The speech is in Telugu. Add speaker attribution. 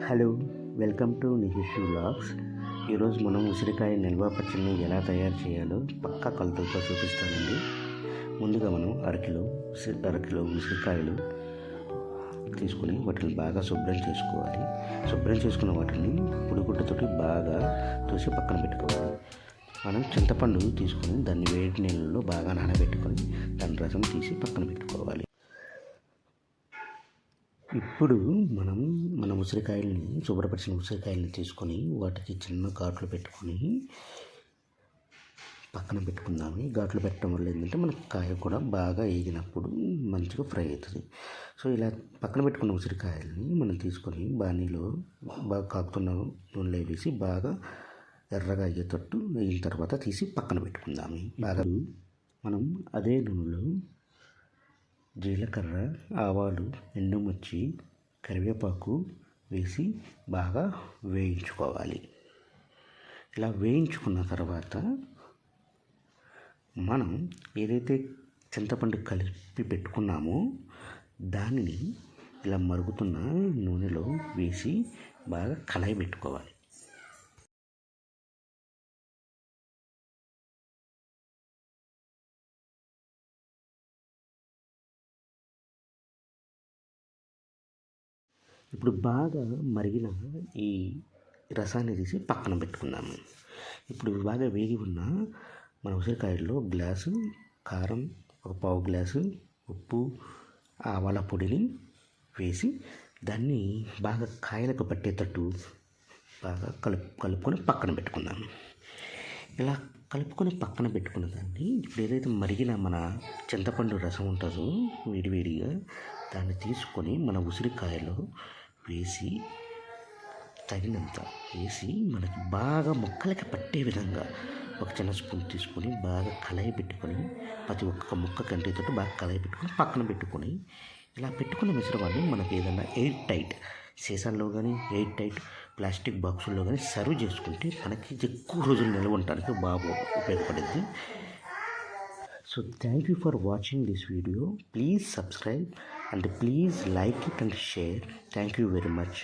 Speaker 1: Hello, welcome to Nihish vlogs. ఈరోజు మనం ఉసిరికాయ నిల్వ పచ్చడిని ఎలా తయారు చేయాలో పక్కా కొలతలతో చూపిస్తానండి. ముందుగా మనం అరకిలో ఉసిరికాయలు తీసుకుని వాటిని బాగా శుభ్రం చేసుకోవాలి. శుభ్రం చేసుకున్న వాటిని పొడిగుడ్డతోటి బాగా తోసి పక్కన పెట్టుకోవాలి. మనం చింతపండు తీసుకొని దాన్ని వేడి నీళ్ళలో బాగా నానబెట్టుకొని దాని రసం తీసి పక్కన పెట్టుకోవాలి. ఇప్పుడు మన ఉసిరికాయలని శుభ్రపరిచిన ఉసిరికాయలని తీసుకొని వాటికి చిన్న ఘాట్లు పెట్టుకొని పక్కన పెట్టుకుందాము. ఘాట్లు పెట్టడం వల్ల ఏంటంటే మనకు కాయ కూడా బాగా వేగినప్పుడు మంచిగా ఫ్రై అవుతుంది. సో ఇలా పక్కన పెట్టుకున్న ఉసిరికాయలని మనం తీసుకొని బాణీలో బాగా కాగుతున్న నూనెలో వేసి బాగా ఎర్రగా అయ్యేటట్టు వేగిన తర్వాత తీసి పక్కన పెట్టుకుందాము. బాగా మనం అదే నూనెలో జీలకర్ర, ఆవాలు, ఎండుమిర్చి, కరివేపాకు వేసి బాగా వేయించుకోవాలి. ఇలా వేయించుకున్న తర్వాత మనం ఏదైతే చింతపండు కలిపి పెట్టుకున్నామో దానిని ఇలా మరుగుతున్న నూనెలో వేసి బాగా కళాయి పెట్టుకోవాలి. ఇప్పుడు బాగా మరిగిన ఈ రసాన్ని తీసి పక్కన పెట్టుకుందాము. ఇప్పుడు బాగా వేగి ఉన్న మన ఉసిరికాయల్లో గ్లాసు కారం, ఒక పావు గ్లాసు ఉప్పు, ఆవాల పొడిని వేసి దాన్ని బాగా కాయలకు పట్టేటట్టు బాగా కలుపుకొని పక్కన పెట్టుకుందాము. ఇలా కలుపుకొని పక్కన పెట్టుకున్న దాన్ని ఇప్పుడు ఏదైతే మరిగిన మన చింతపండు రసం ఉంటుందో వేడివేడిగా దాన్ని తీసుకొని మన ఉసిరికాయలో వేసి తగినంత వేసి మనకి బాగా ముక్కలకి పట్టే విధంగా ఒక చిన్న స్పూన్ తీసుకొని బాగా కళాయి పెట్టుకొని ప్రతి ఒక్క ముక్క కంటితో బాగా కళాయి పెట్టుకొని పక్కన పెట్టుకొని ఇలా పెట్టుకున్న మిశ్రమాన్ని మనకి ఏదైనా ఎయిర్ టైట్ సీసాల్లో కానీ ఎయిర్ టైట్ ప్లాస్టిక్ బాక్సుల్లో కానీ సర్వ్ చేసుకుంటే మనకి ఎక్కువ రోజులు నిల్వ ఉండడానికి బాగా ఉపయోగపడుద్ది. So thank you for watching this video. Please subscribe and please like it and share. Thank you very much.